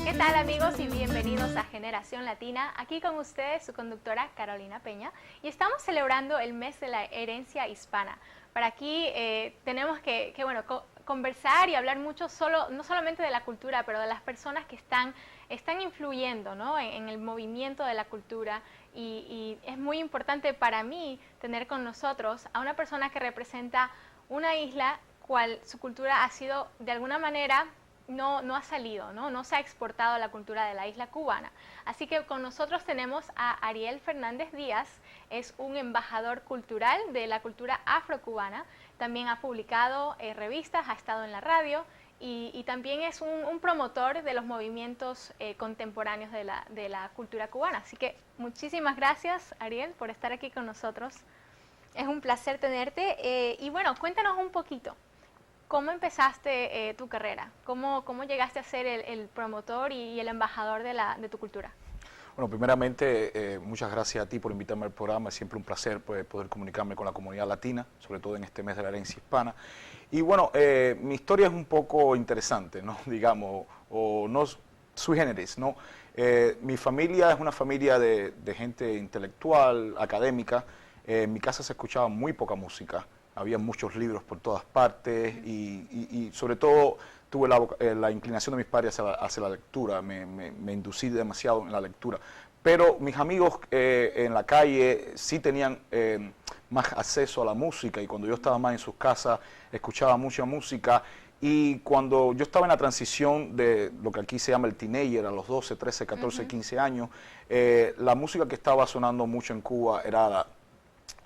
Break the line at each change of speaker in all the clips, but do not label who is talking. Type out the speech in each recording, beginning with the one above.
¿Qué tal, amigos, y bienvenidos a Generación Latina? Aquí con ustedes su conductora Carolina Peña, y estamos celebrando el mes de la herencia hispana. Para aquí tenemos que conversar y hablar mucho, no solamente de la cultura, pero de las personas que están influyendo, ¿no?, en el movimiento de la cultura, y es muy importante para mí tener con nosotros a una persona que representa una isla cual su cultura ha sido de alguna manera no ha salido, no se ha exportado la cultura de la isla cubana. Así que con nosotros tenemos a Ariel Fernández Díaz. Es un embajador cultural de la cultura afrocubana. También ha publicado revistas, ha estado en la radio y también es un promotor de los movimientos contemporáneos de la cultura cubana. Así que muchísimas gracias, Ariel, por estar aquí con nosotros. Es un placer tenerte. Y bueno, cuéntanos un poquito. ¿Cómo empezaste tu carrera? ¿Cómo llegaste a ser el promotor y el embajador de tu cultura?
Bueno, primeramente, muchas gracias a ti por invitarme al programa. Es siempre un placer poder comunicarme con la comunidad latina, sobre todo en este mes de la herencia hispana. Y bueno, mi historia es un poco interesante, ¿no? Digamos, o no sui generis, ¿no? Mi familia es una familia de gente intelectual, académica. En mi casa se escuchaba muy poca música. Había muchos libros por todas partes y sobre todo tuve la inclinación de mis padres hacia la lectura, me inducí demasiado en la lectura. Pero mis amigos en la calle sí tenían más acceso a la música, y cuando yo estaba más en sus casas escuchaba mucha música. Y cuando yo estaba en la transición de lo que aquí se llama el teenager, a los 12, 13, 14, 15 años, la música que estaba sonando mucho en Cuba era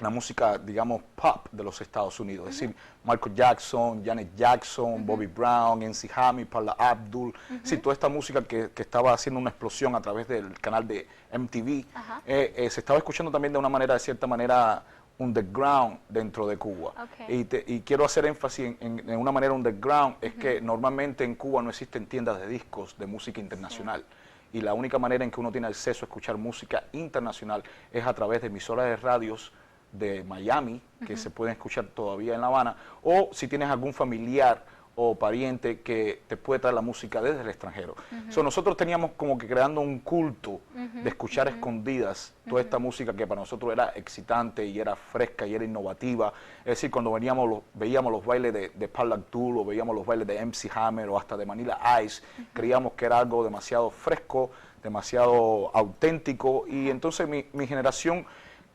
la música, digamos, pop de los Estados Unidos, es decir, Michael Jackson, Janet Jackson, Bobby Brown, MC Hammer, Paula Abdul, es decir, toda esta música que estaba haciendo una explosión a través del canal de MTV, se estaba escuchando también de una manera, de cierta manera, underground dentro de Cuba. Y quiero hacer énfasis en una manera underground, es que normalmente en Cuba no existen tiendas de discos de música internacional. Y la única manera en que uno tiene acceso a escuchar música internacional es a través de emisoras de radios de Miami, que se pueden escuchar todavía en La Habana, o si tienes algún familiar o pariente que te puede traer la música desde el extranjero. Nosotros teníamos como que creando un culto de escuchar escondidas toda esta música que para nosotros era excitante y era fresca y era innovativa. Es decir, cuando veíamos los bailes de Paula Abdul, o veíamos los bailes de MC Hammer o hasta de Vanilla Ice, creíamos que era algo demasiado fresco, demasiado auténtico, y entonces mi generación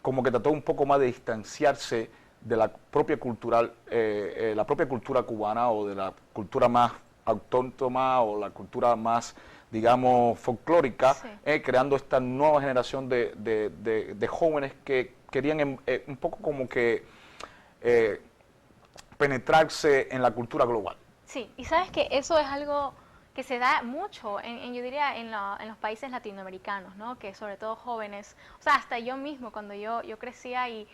como que trató un poco más de distanciarse de la propia cultura cubana, o de la cultura más autóctoma o la cultura más, digamos, folclórica, creando esta nueva generación de jóvenes que querían un poco como que penetrarse en la cultura global.
Sí, y sabes que eso es algo que se da mucho, yo diría, en los países latinoamericanos, ¿no? Que sobre todo jóvenes, o sea, hasta yo mismo, cuando yo crecía y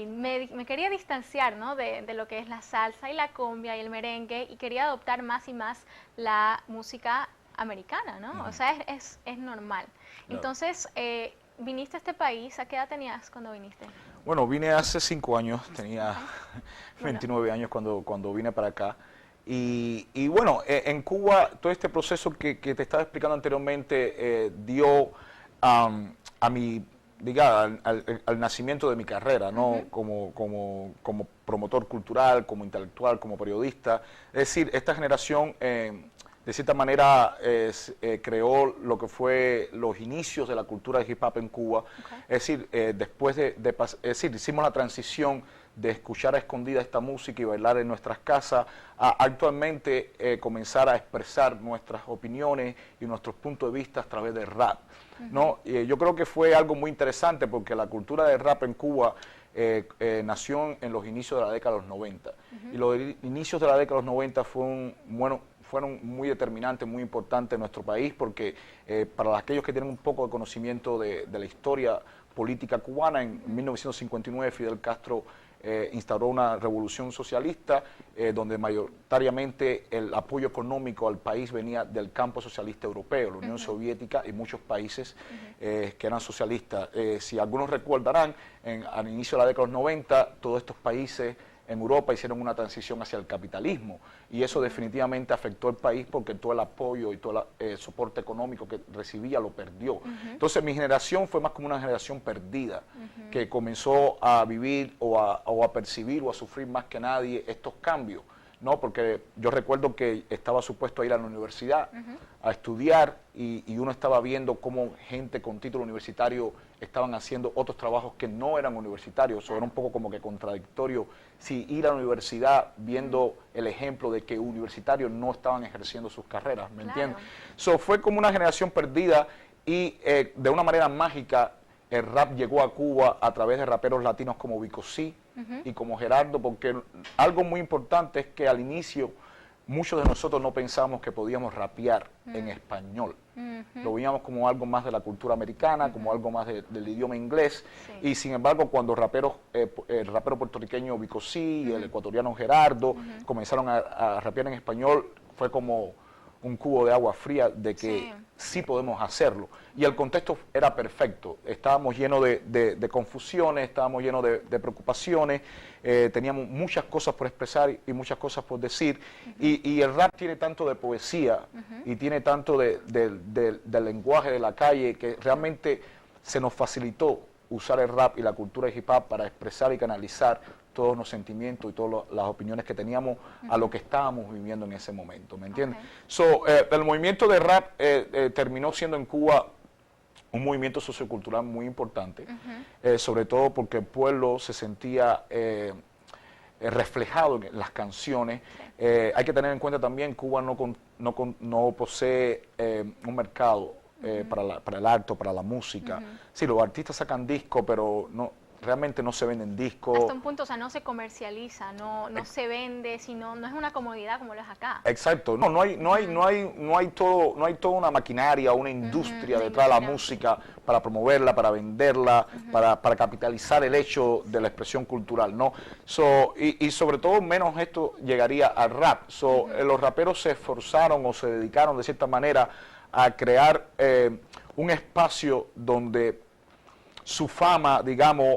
me quería distanciar, ¿no?, de lo que es la salsa y la cumbia y el merengue, y quería adoptar más y más la música americana, ¿no? O sea, es normal. Claro. Entonces, viniste a este país, ¿a qué edad tenías cuando viniste?
Bueno, vine hace 5 años, tenía 29 años cuando vine para acá. Y bueno, en Cuba todo este proceso que te estaba explicando anteriormente dio a mi, digamos, al nacimiento de mi carrera, ¿no? Como promotor cultural, como intelectual, como periodista. Es decir, esta generación de cierta manera creó lo que fue los inicios de la cultura de hip hop en Cuba. Es decir, después hicimos la transición de escuchar a escondida esta música y bailar en nuestras casas, a actualmente comenzar a expresar nuestras opiniones y nuestros puntos de vista a través del rap, ¿no? Yo creo que fue algo muy interesante, porque la cultura del rap en Cuba nació en los inicios de la década de los 90. Y los inicios de la década de los 90 fueron muy determinantes, muy importantes en nuestro país, porque para aquellos que tienen un poco de conocimiento de la historia política cubana, en 1959 Fidel Castro instauró una revolución socialista donde mayoritariamente el apoyo económico al país venía del campo socialista europeo, la Unión Soviética y muchos países que eran socialistas. Si algunos recordarán, al inicio de la década de los 90, todos estos países en Europa hicieron una transición hacia el capitalismo y eso definitivamente afectó el país porque todo el apoyo y todo el soporte económico que recibía lo perdió. Entonces mi generación fue más como una generación perdida que comenzó a vivir o a percibir o a sufrir más que nadie estos cambios. No, porque yo recuerdo que estaba supuesto a ir a la universidad a estudiar y uno estaba viendo cómo gente con título universitario estaban haciendo otros trabajos que no eran universitarios. Eso era un poco como que contradictorio si ir a la universidad viendo el ejemplo de que universitarios no estaban ejerciendo sus carreras, ¿me entiendes? Fue como una generación perdida y de una manera mágica el rap llegó a Cuba a través de raperos latinos como Vico C y como Gerardo, porque algo muy importante es que al inicio muchos de nosotros no pensábamos que podíamos rapear en español. Lo veíamos como algo más de la cultura americana, como algo más del idioma inglés, y sin embargo cuando el rapero puertorriqueño Vico C y el ecuatoriano Gerardo comenzaron a rapear en español, fue como un cubo de agua fría de que sí podemos hacerlo. Y el contexto era perfecto. Estábamos llenos de confusiones, estábamos llenos de preocupaciones, teníamos muchas cosas por expresar y muchas cosas por decir. Y el rap tiene tanto de poesía y tiene tanto del lenguaje de la calle que realmente se nos facilitó usar el rap y la cultura de hip hop para expresar y canalizar todos los sentimientos y todas las opiniones que teníamos a lo que estábamos viviendo en ese momento, ¿me entiendes? El movimiento de rap terminó siendo en Cuba un movimiento sociocultural muy importante, sobre todo porque el pueblo se sentía reflejado en las canciones. Hay que tener en cuenta también que Cuba no posee un mercado para el arte, para la música. Sí, los artistas sacan discos, pero realmente no se venden discos.
Hasta un punto, o sea, no se comercializa, no se vende, sino no es una comodidad como lo es acá.
Exacto, no hay toda una maquinaria, una industria detrás de la música para promoverla, para venderla, para capitalizar el hecho de la expresión cultural, ¿no? Y sobre todo menos esto llegaría al rap. Los raperos se esforzaron o se dedicaron de cierta manera a crear un espacio donde su fama, digamos,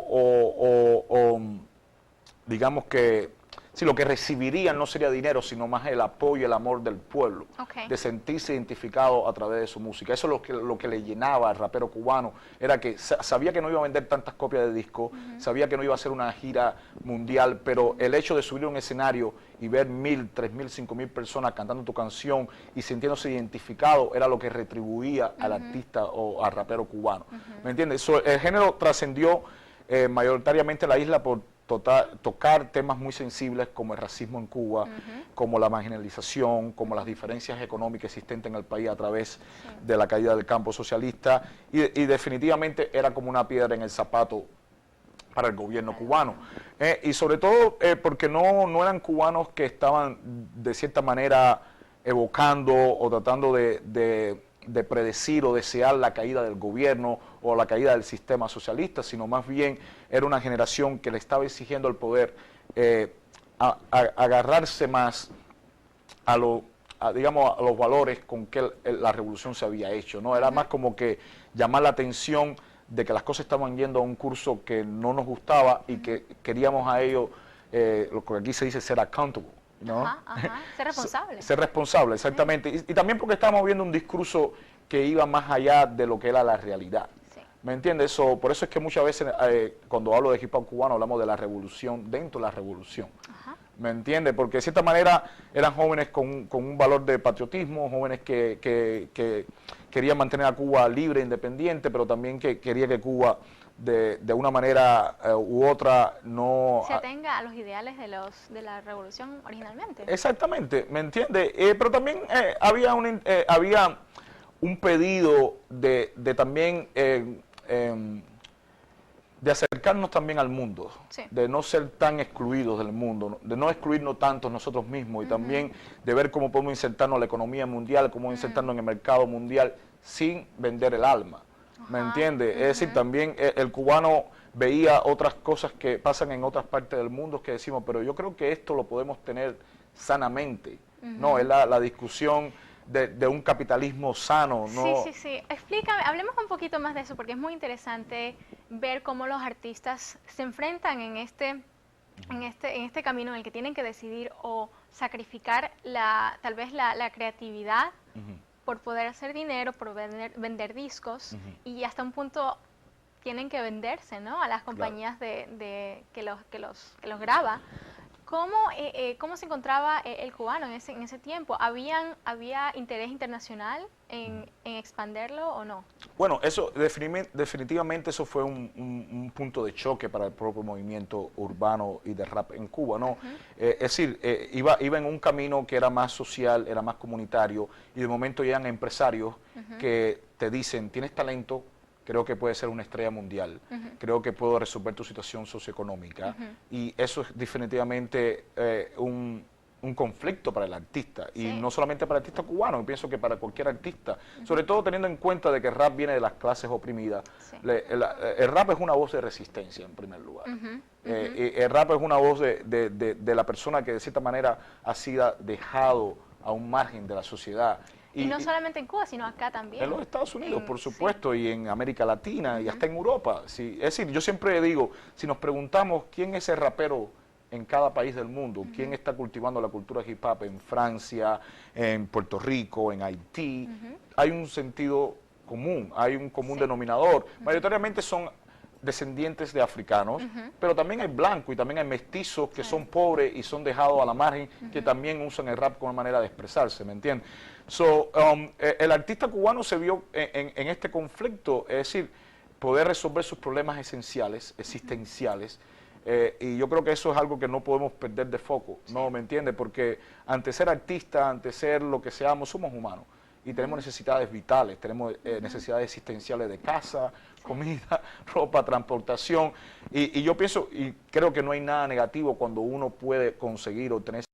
digamos que si lo que recibirían no sería dinero, sino más el apoyo y el amor del pueblo, de sentirse identificado a través de su música. Eso es lo que le llenaba al rapero cubano, era que sabía que no iba a vender tantas copias de disco, sabía que no iba a hacer una gira mundial, pero el hecho de subir a un escenario y ver 1.000, 3.000, 5.000 personas cantando tu canción y sintiéndose identificado era lo que retribuía al artista o al rapero cubano. ¿Me entiendes? El género trascendió mayoritariamente la isla por tocar temas muy sensibles como el racismo en Cuba, como la marginalización, como las diferencias económicas existentes en el país a través de la caída del campo socialista y definitivamente era como una piedra en el zapato para el gobierno cubano. Y sobre todo porque no eran cubanos que estaban de cierta manera evocando o tratando de predecir o desear la caída del gobierno o la caída del sistema socialista, sino más bien era una generación que le estaba exigiendo al poder agarrarse más digamos, a los valores con que la revolución se había hecho, ¿no? Era más como que llamar la atención de que las cosas estaban yendo a un curso que no nos gustaba y que queríamos a ellos, lo que aquí se dice, ser accountable, ¿no?
Ser responsable.
Ser responsable, exactamente. Y también porque estábamos viendo un discurso que iba más allá de lo que era la realidad. ¿Me entiendes? Por eso es que muchas veces cuando hablo de hip hop cubano hablamos de la revolución dentro de la revolución. ¿Me entiendes? Porque de cierta manera eran jóvenes con un valor de patriotismo, jóvenes que querían mantener a Cuba libre e independiente, pero también que quería que Cuba de una manera u otra no
se atenga a los ideales de la revolución originalmente.
Exactamente, ¿me entiendes? Pero también había un pedido de también de acercarnos también al mundo, de no ser tan excluidos del mundo, de no excluirnos tanto nosotros mismos y también de ver cómo podemos insertarnos en la economía mundial, cómo insertarnos en el mercado mundial sin vender el alma. ¿Me entiendes? Es decir, también el cubano veía otras cosas que pasan en otras partes del mundo que decimos, pero yo creo que esto lo podemos tener sanamente. No, es la discusión de un capitalismo sano, ¿no?
Sí. Explícame, hablemos un poquito más de eso, porque es muy interesante ver cómo los artistas se enfrentan en este en este camino en el que tienen que decidir o sacrificar tal vez la creatividad por poder hacer dinero, por vender discos, y hasta un punto tienen que venderse, ¿no?, a las compañías que los graba. ¿Cómo se encontraba el cubano en ese tiempo? ¿Había interés internacional en expanderlo o no?
Bueno, eso definitivamente eso fue un punto de choque para el propio movimiento urbano y de rap en Cuba, ¿no? Es decir, iba en un camino que era más social, era más comunitario, y de momento llegan empresarios que te dicen, tienes talento, creo que puede ser una estrella mundial, creo que puedo resolver tu situación socioeconómica, y eso es definitivamente un conflicto para el artista, y no solamente para el artista cubano, yo pienso que para cualquier artista, sobre todo teniendo en cuenta de que el rap viene de las clases oprimidas. El rap es una voz de resistencia en primer lugar, el rap es una voz de la persona que de cierta manera ha sido dejado a un margen de la sociedad.
Y no solamente en Cuba, sino acá también.
En los Estados Unidos, por supuesto, y en América Latina, y hasta en Europa. Sí, es decir, yo siempre digo, si nos preguntamos quién es el rapero en cada país del mundo, quién está cultivando la cultura hip hop en Francia, en Puerto Rico, en Haití, hay un sentido común, hay un común denominador. Mayoritariamente son descendientes de africanos, pero también hay blancos y también hay mestizos que son pobres y son dejados a la margen, que también usan el rap como una manera de expresarse, ¿me entiendes? El artista cubano se vio en este conflicto, es decir, poder resolver sus problemas esenciales, existenciales, y yo creo que eso es algo que no podemos perder de foco, ¿no? ¿Me entiendes? Porque ante ser artista, ante ser lo que seamos, somos humanos. Y tenemos necesidades vitales, tenemos necesidades existenciales de casa, comida, ropa, transportación. Y yo pienso, y creo que no hay nada negativo cuando uno puede conseguir obtener